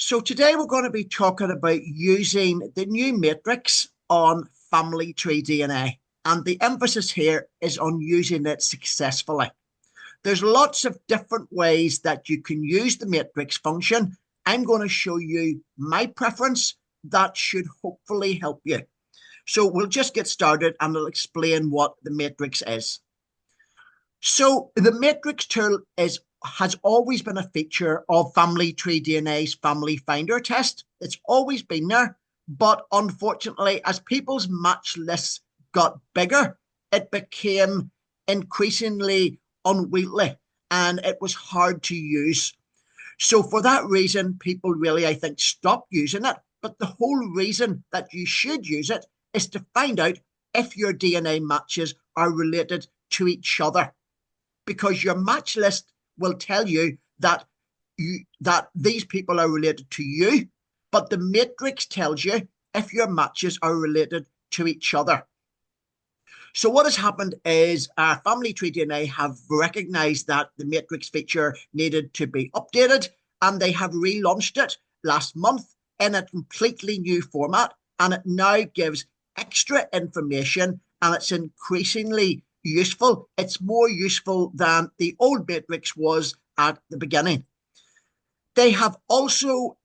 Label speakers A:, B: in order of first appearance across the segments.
A: So today we're going to be talking about using the new matrix on family tree DNA. And the emphasis here is on using it successfully. There's lots of different ways that you can use the matrix function. I'm going to show you my preference that should hopefully help you. So we'll just get started and I'll explain what the matrix is. So the matrix tool has always been a feature of family tree DNA's family finder test. It's always been there, but unfortunately, as people's match lists got bigger, it became increasingly unwieldy and it was hard to use. So for that reason, people really, I think, stopped using it. But the whole reason that you should use it is to find out if your DNA matches are related to each other, because your match list will tell you that these people are related to you, but the matrix tells you if your matches are related to each other. So what has happened is family tree DNA have recognized that the matrix feature needed to be updated, and they have relaunched it last month in a completely new format, and it now gives extra information and it's increasingly useful. It's more useful than the old matrix was at the beginning. They have also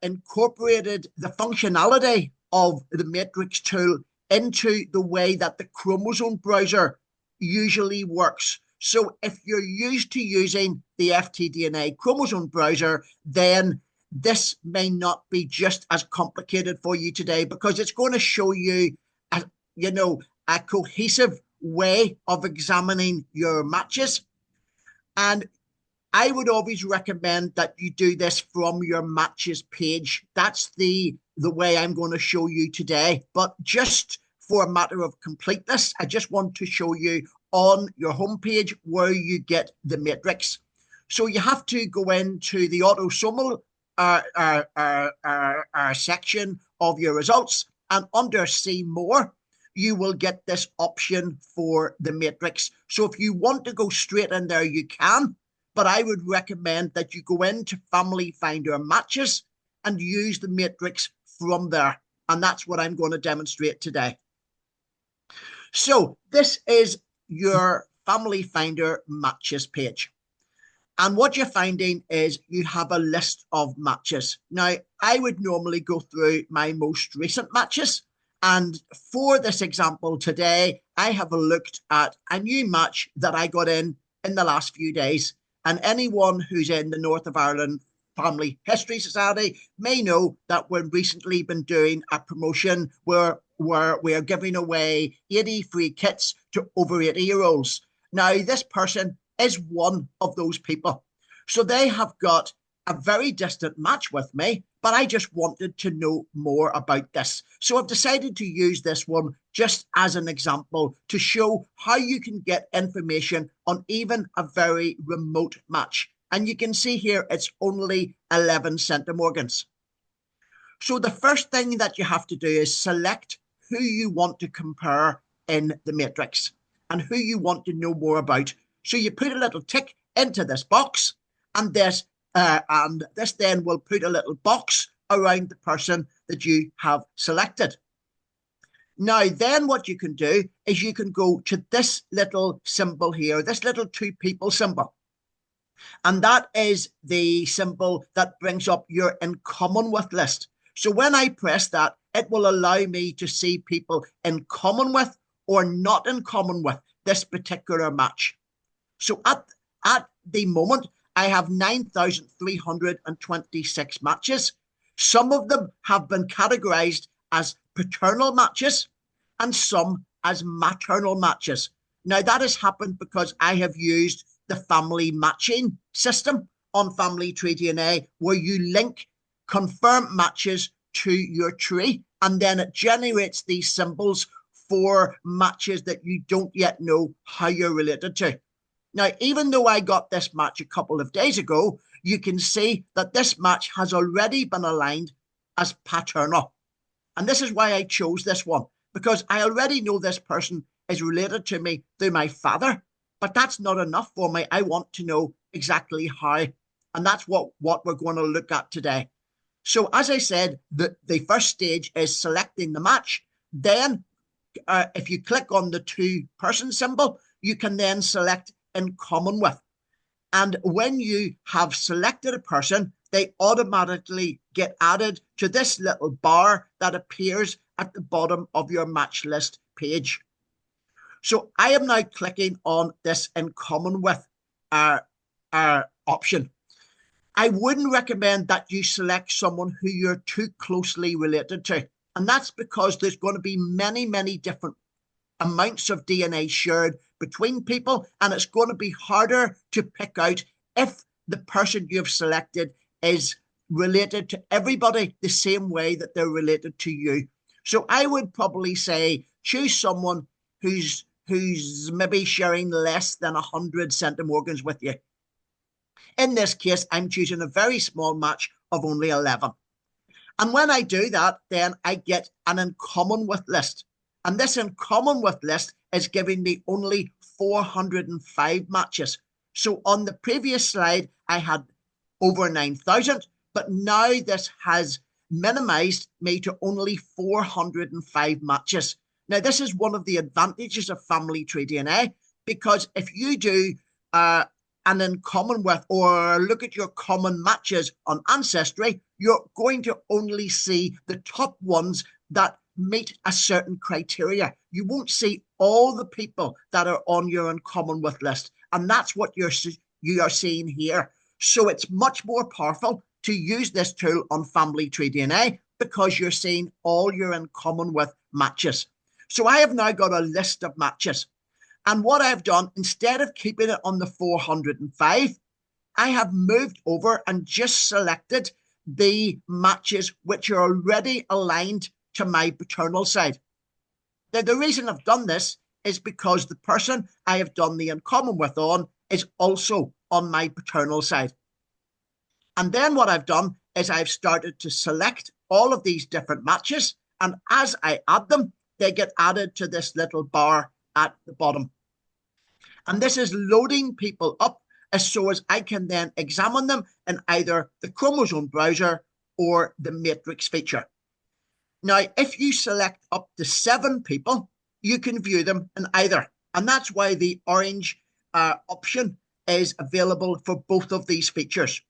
A: incorporated the functionality of the matrix tool into the way that the chromosome browser usually works. So if you're used to using the FTDNA chromosome browser, then this may not be just as complicated for you today, because it's going to show you a cohesive way of examining your matches. And I would always recommend that you do this from your matches page. That's the way I'm going to show you today. But just for a matter of completeness, I just want to show you on your homepage where you get the matrix. So you have to go into the autosomal section of your results, and under See More, you will get this option for the matrix. So if you want to go straight in there, you can, but I would recommend that you go into Family Finder Matches and use the matrix from there. And that's what I'm going to demonstrate today. So this is your Family Finder Matches page. And what you're finding is you have a list of matches. Now, I would normally go through my most recent matches. And for this example today, I have looked at a new match that I got in the last few days. And anyone who's in the North of Ireland Family History Society may know that we've recently been doing a promotion where we are giving away 80 free kits to over 80-year-olds. Now, this person is one of those people. So they have got a very distant match with me, but I just wanted to know more about this. So I've decided to use this one just as an example to show how you can get information on even a very remote match. And you can see here, it's only 11 centimorgans. So the first thing that you have to do is select who you want to compare in the matrix and who you want to know more about. So you put a little tick into this box, and this then will put a little box around the person that you have selected. Now, then what you can do is you can go to this little symbol here, this little two people symbol. And that is the symbol that brings up your in common with list. So when I press that, it will allow me to see people in common with or not in common with this particular match. So at the moment, I have 9,326 matches. Some of them have been categorized as paternal matches and some as maternal matches. Now, that has happened because I have used the family matching system on Family Tree DNA, where you link confirmed matches to your tree, and then it generates these symbols for matches that you don't yet know how you're related to. Now, even though I got this match a couple of days ago, you can see that this match has already been aligned as paternal. And this is why I chose this one, because I already know this person is related to me through my father, but that's not enough for me. I want to know exactly how. And that's what we're going to look at today. So as I said, the first stage is selecting the match. Then if you click on the two-person symbol, you can then select in common with. And when you have selected a person, they automatically get added to this little bar that appears at the bottom of your match list page. So I am now clicking on this in common with option. I wouldn't recommend that you select someone who you're too closely related to. And that's because there's going to be many, many different amounts of DNA shared between people, and it's going to be harder to pick out if the person you've selected is related to everybody the same way that they're related to you. So I would probably say choose someone who's maybe sharing less than 100 centimorgans with you. In this case, I'm choosing a very small match of only 11. And when I do that, then I get an in common with list. And this in common with list is giving me only 405 matches. So on the previous slide, I had over 9,000, but now this has minimized me to only 405 matches. Now, this is one of the advantages of family tree DNA, because if you do and in common with or look at your common matches on Ancestry, you're going to only see the top ones that meet a certain criteria. You won't see all the people that are on your in common with list. And that's what you are seeing here. So it's much more powerful to use this tool on family tree DNA because you're seeing all your in common with matches. So I have now got a list of matches. And what I've done, instead of keeping it on the 405, I have moved over and just selected the matches which are already aligned to my paternal side. Now, the reason I've done this is because the person I have done the in common with on is also on my paternal side. And then what I've done is I've started to select all of these different matches. And as I add them, they get added to this little bar at the bottom. And this is loading people up so as I can then examine them in either the chromosome browser or the matrix feature. Now, if you select up to 7 people, you can view them in either. And that's why the orange option is available for both of these features.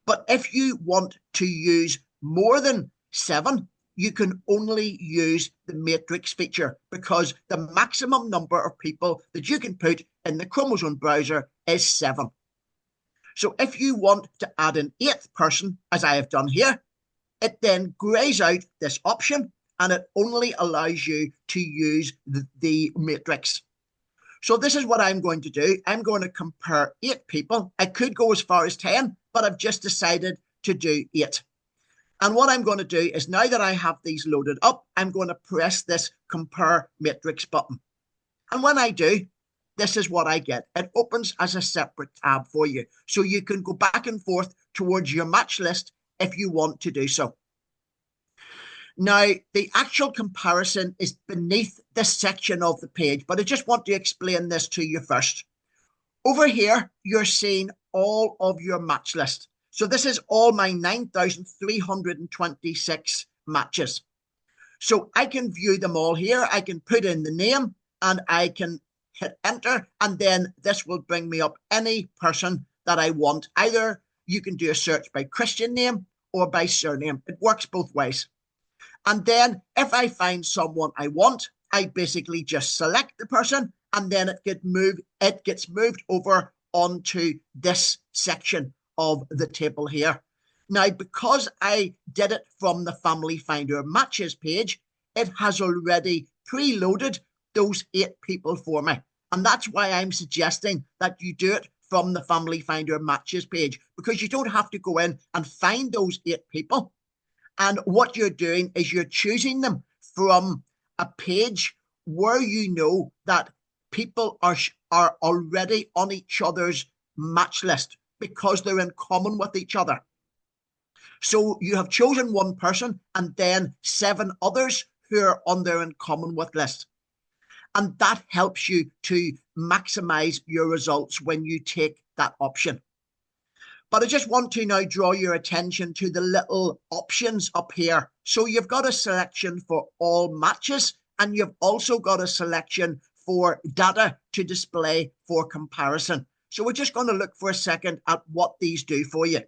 A: But if you want to use more than 7, you can only use the matrix feature because the maximum number of people that you can put in the chromosome browser is 7. So if you want to add an 8th person, as I have done here, it then grays out this option and it only allows you to use the matrix. So this is what I'm going to do. I'm going to compare 8 people. I could go as far as 10, but I've just decided to do 8. And what I'm going to do is now that I have these loaded up, I'm going to press this compare matrix button. And when I do, this is what I get. It opens as a separate tab for you. So you can go back and forth towards your match list if you want to do so. Now, the actual comparison is beneath this section of the page, but I just want to explain this to you first. Over here, you're seeing all of your match list. So this is all my 9,326 matches. So I can view them all here. I can put in the name and I can hit enter, and then this will bring me up any person that I want. Either you can do a search by Christian name or by surname. It works both ways. And then if I find someone I want, I basically just select the person and then it gets moved over onto this section of the table here. Now, because I did it from the Family Finder Matches page, it has already preloaded those 8 people for me. And that's why I'm suggesting that you do it from the Family Finder Matches page, because you don't have to go in and find those 8 people. And what you're doing is you're choosing them from a page where you know that people are already on each other's match list because they're in common with each other. So you have chosen one person and then 7 others who are on their in common with list. And that helps you to maximize your results when you take that option. But I just want to now draw your attention to the little options up here. So you've got a selection for all matches, and you've also got a selection for data to display for comparison. So we're just going to look for a second at what these do for you.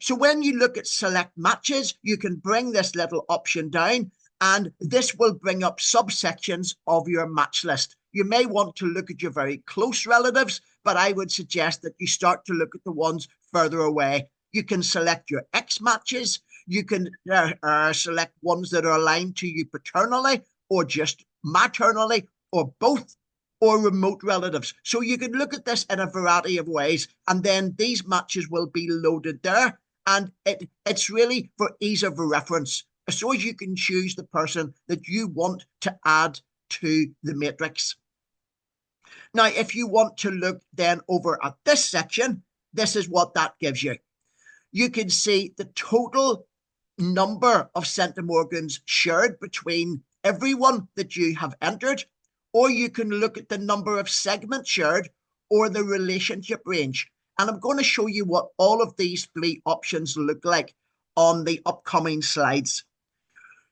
A: So when you look at select matches, you can bring this little option down, and this will bring up subsections of your match list. You may want to look at your very close relatives, but I would suggest that you start to look at the ones further away. You can select your X matches. You can select ones that are aligned to you paternally or just maternally or both, or remote relatives. So you can look at this in a variety of ways, and then these matches will be loaded there, and it's really for ease of reference. So as you can choose the person that you want to add to the matrix. Now, if you want to look then over at this section, this is what that gives you. You can see the total number of centimorgans shared between everyone that you have entered, or you can look at the number of segments shared or the relationship range. And I'm going to show you what all of these three options look like on the upcoming slides.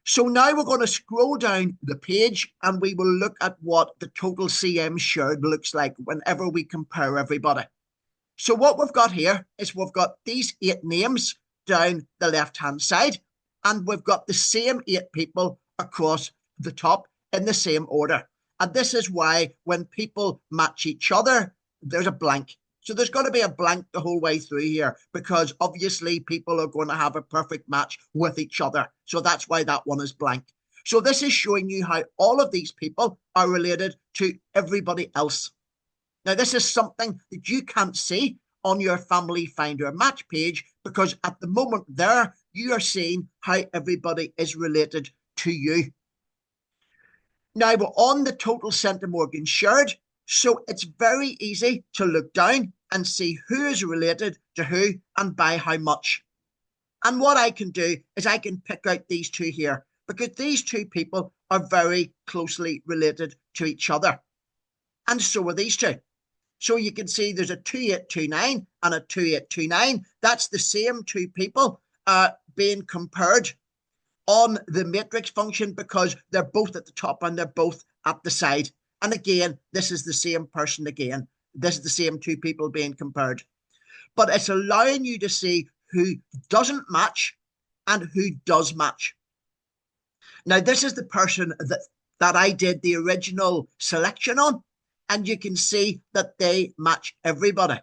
A: So now we're going to scroll down the page, and we will look at what the total CM shared looks like whenever we compare everybody. So what we've got here is we've got these 8 names down the left-hand side, and we've got the same 8 people across the top in the same order. And this is why when people match each other, there's a blank. So there's going to be a blank the whole way through here, because obviously people are going to have a perfect match with each other. So that's why that one is blank. So this is showing you how all of these people are related to everybody else. Now, this is something that you can't see on your Family Finder match page, because at the moment there, you are seeing how everybody is related to you. Now, we're on the total centimorgans shared, so it's very easy to look down and see who is related to who and by how much. And what I can do is I can pick out these two here, because these two people are very closely related to each other. And so are these two. So you can see there's a 2829 and a 2829. That's the same two people being compared on the matrix function, because they're both at the top and they're both at the side. And again, this is the same person again. This is the same two people being compared. But it's allowing you to see who doesn't match and who does match. Now, this is the person that I did the original selection on, and you can see that they match everybody.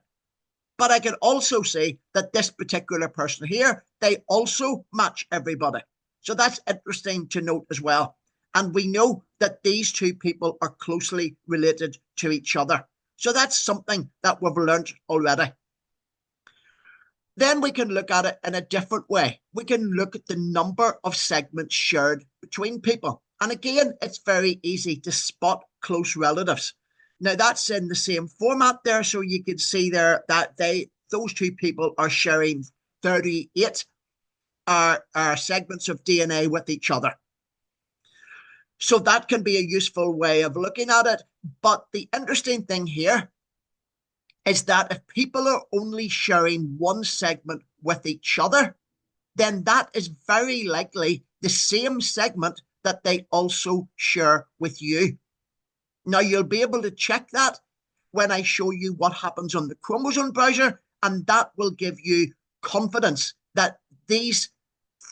A: But I can also see that this particular person here, they also match everybody. So that's interesting to note as well. And we know that these two people are closely related to each other. So that's something that we've learned already. Then we can look at it in a different way. We can look at the number of segments shared between people. And again, it's very easy to spot close relatives. Now, that's in the same format there, so you can see there that those two people are sharing 38 segments of DNA with each other. So that can be a useful way of looking at it. But the interesting thing here is that if people are only sharing one segment with each other, then that is very likely the same segment that they also share with you. Now, you'll be able to check that when I show you what happens on the chromosome browser, and that will give you confidence that these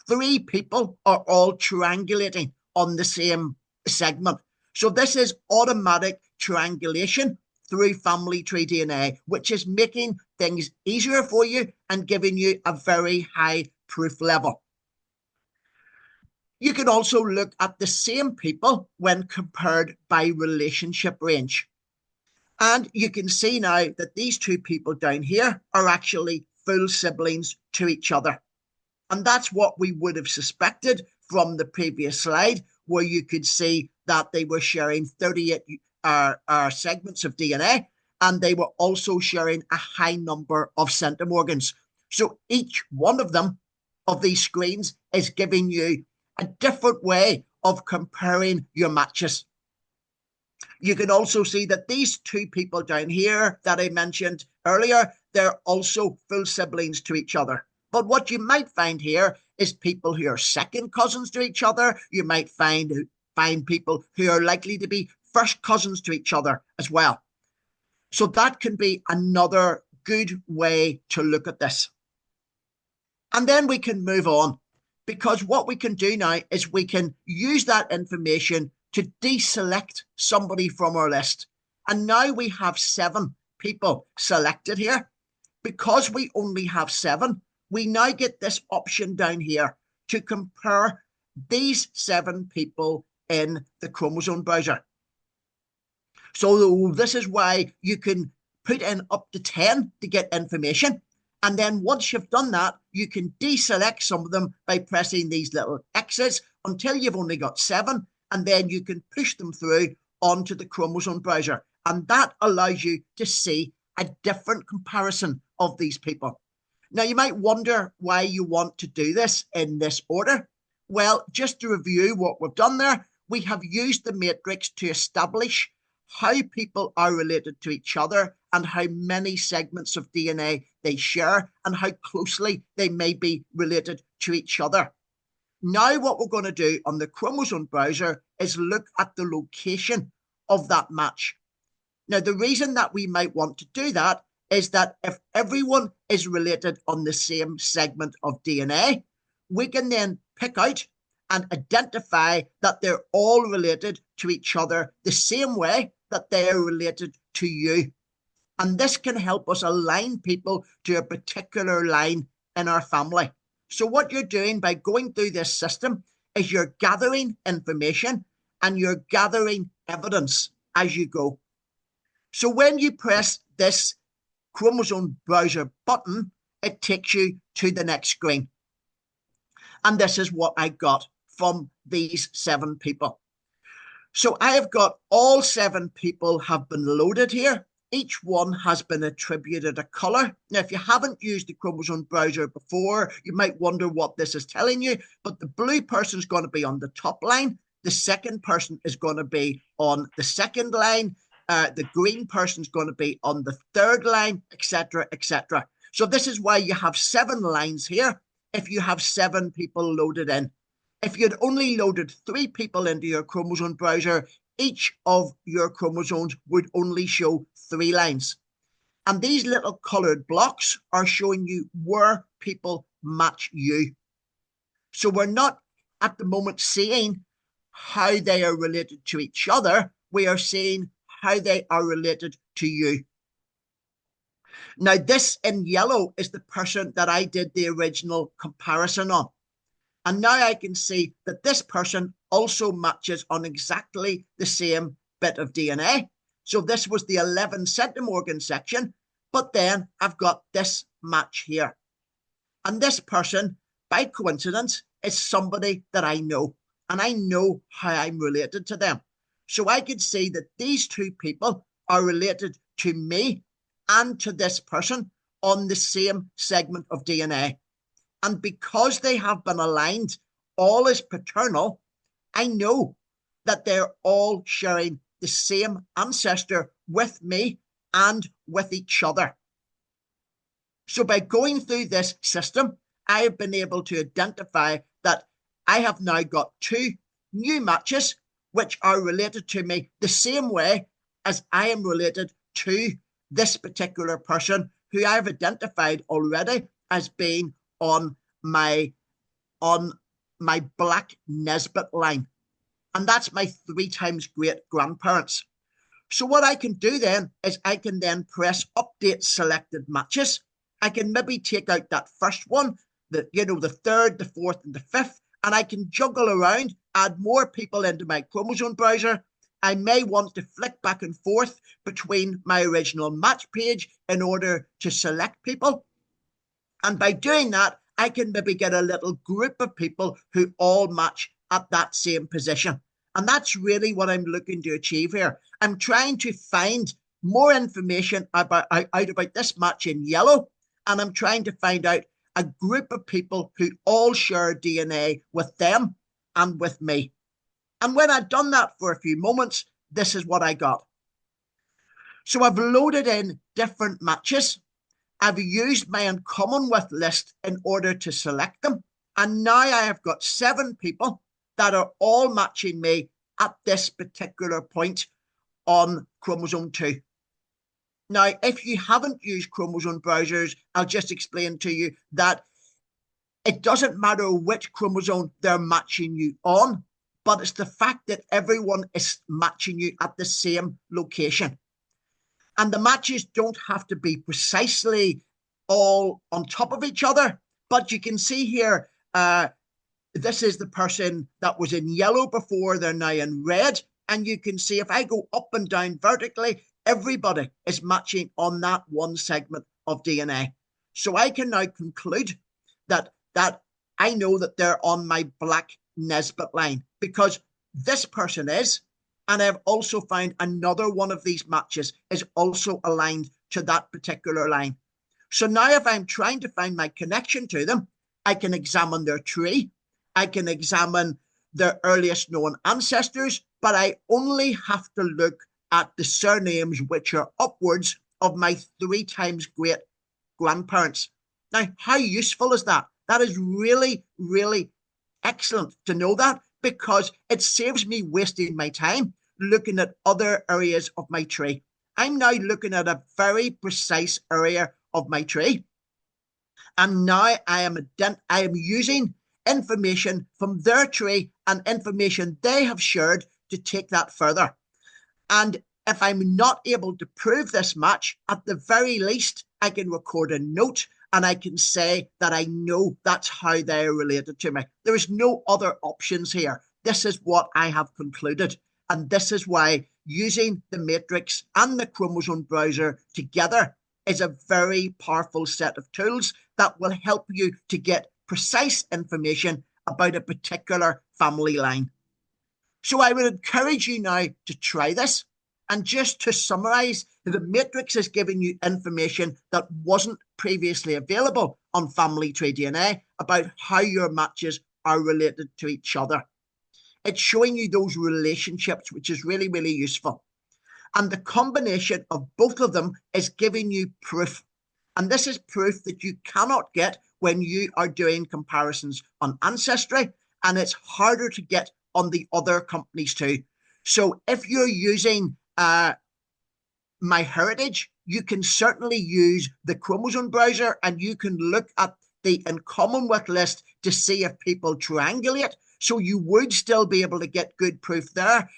A: three people are all triangulating on the same segment. So this is automatic triangulation through family tree DNA, which is making things easier for you and giving you a very high proof level. You can also look at the same people when compared by relationship range. And you can see now that these two people down here are actually full siblings to each other. And that's what we would have suspected from the previous slide, where you could see that they were sharing 38 segments of DNA, and they were also sharing a high number of centimorgans. So each one of them, of these screens, is giving you a different way of comparing your matches. You can also see that these two people down here that I mentioned earlier, they're also full siblings to each other. But what you might find here is people who are second cousins to each other. You might find people who are likely to be first cousins to each other as well. So that can be another good way to look at this. And then we can move on, because what we can do now is we can use that information to deselect somebody from our list. And now we have 7 people selected here. Because we only have 7, we now get this option down here to compare these 7 people in the chromosome browser. So this is why you can put in up to 10 to get information. And then once you've done that, you can deselect some of them by pressing these little X's until you've only got 7. And then you can push them through onto the chromosome browser. And that allows you to see a different comparison of these people. Now, you might wonder why you want to do this in this order. Well, just to review what we've done there, we have used the matrix to establish how people are related to each other and how many segments of DNA they share and how closely they may be related to each other. Now, what we're going to do on the chromosome browser is look at the location of that match. Now, the reason that we might want to do that is that if everyone is related on the same segment of DNA, we can then pick out and identify that they're all related to each other the same way that they are related to you. And this can help us align people to a particular line in our family. So what you're doing by going through this system is you're gathering information and you're gathering evidence as you go. So when you press this chromosome browser button, it takes you to the next screen. And this is what I got from these 7 people. So I have got all 7 people have been loaded here. Each one has been attributed a color. Now, if you haven't used the chromosome browser before, you might wonder what this is telling you, but the blue person is going to be on the top line. The second person is going to be on the second line. The green person is going to be on the third line, etc., etc. So this is why you have 7 lines here if you have 7 people loaded in. If you'd only loaded 3 people into your chromosome browser, each of your chromosomes would only show 3 lines. And these little coloured blocks are showing you where people match you. So we're not at the moment seeing how they are related to each other. We are seeing how they are related to you. Now, this in yellow is the person that I did the original comparison on. And now I can see that this person also matches on exactly the same bit of DNA. So this was the 11 centimorgan section, but then I've got this match here. And this person, by coincidence, is somebody that I know, and I know how I'm related to them. So I can see that these 2 people are related to me and to this person on the same segment of DNA. And because they have been aligned, all is paternal, I know that they're all sharing the same ancestor with me and with each other. So by going through this system, I have been able to identify that I have now got 2 new matches which are related to me the same way as I am related to this particular person who I've identified already as being on my Black Nesbitt line. And that's my 3 times great grandparents. So what I can do then is I can then press update selected matches. I can maybe take out that first one, the third, the fourth, and the fifth, and I can juggle around, add more people into my chromosome browser. I may want to flick back and forth between my original match page in order to select people. And by doing that, I can maybe get a little group of people who all match at that same position. And that's really what I'm looking to achieve here. I'm trying to find more information about this match in yellow, and I'm trying to find out a group of people who all share DNA with them and with me. And when I'd done that for a few moments, this is what I got. So I've loaded in different matches. I've used my uncommon with list in order to select them. And now I have got 7 people that are all matching me at this particular point on chromosome 2. Now, if you haven't used chromosome browsers, I'll just explain to you that it doesn't matter which chromosome they're matching you on, but it's the fact that everyone is matching you at the same location. And the matches don't have to be precisely all on top of each other, but you can see here, this is the person that was in yellow before, they're now in red. And you can see if I go up and down vertically, everybody is matching on that one segment of DNA. So I can now conclude that I know that they're on my black Nesbitt line because this person is, and I've also found another one of these matches is also aligned to that particular line. So now if I'm trying to find my connection to them, I can examine their tree, I can examine their earliest known ancestors, but I only have to look at the surnames which are upwards of my 3 times great grandparents. Now, how useful is that? That is really, really excellent to know that, because it saves me wasting my time looking at other areas of my tree. I'm now looking at a very precise area of my tree. And now I am using information from their tree and information they have shared to take that further. And if I'm not able to prove this match, at the very least, I can record a note and I can say that I know that's how they are related to me. There is no other options here. This is what I have concluded. And this is why using the matrix and the chromosome browser together is a very powerful set of tools that will help you to get precise information about a particular family line. So I would encourage you now to try this. And just to summarize, the matrix is giving you information that wasn't previously available on family tree DNA about how your matches are related to each other. It's showing you those relationships, which is really, really useful. And the combination of both of them is giving you proof. And this is proof that you cannot get when you are doing comparisons on Ancestry, and it's harder to get on the other companies too. So if you're using MyHeritage, you can certainly use the chromosome browser and you can look at the in common with list to see if people triangulate. So you would still be able to get good proof there.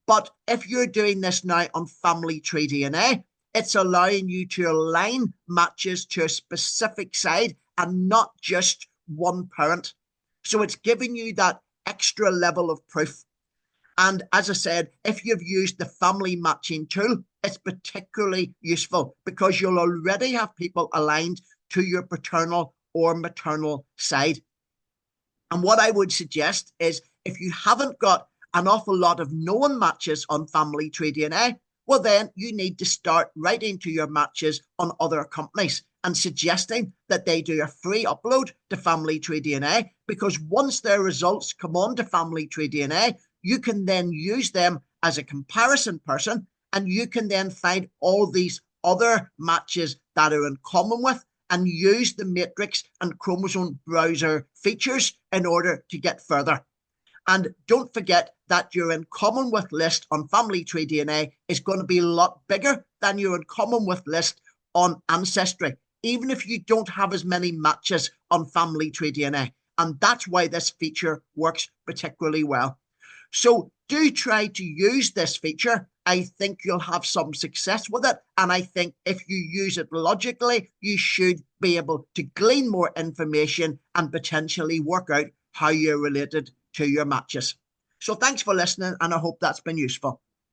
A: But if you're doing this now on family tree DNA, it's allowing you to align matches to a specific side and not just one parent. So it's giving you that extra level of proof. And as I said, if you've used the family matching tool, it's particularly useful because you'll already have people aligned to your paternal or maternal side. And what I would suggest is if you haven't got an awful lot of known matches on family tree DNA, well, then you need to start writing to your matches on other companies and suggesting that they do a free upload to family tree DNA, because once their results come on to family tree DNA, you can then use them as a comparison person, and you can then find all these other matches that are in common with and use the matrix and chromosome browser features in order to get further. And don't forget that your in common with list on family tree DNA is going to be a lot bigger than your in common with list on Ancestry, even if you don't have as many matches on family tree DNA. And that's why this feature works particularly well. So do try to use this feature. I think you'll have some success with it. And I think if you use it logically, you should be able to glean more information and potentially work out how you're related to your matches. So thanks for listening, and I hope that's been useful.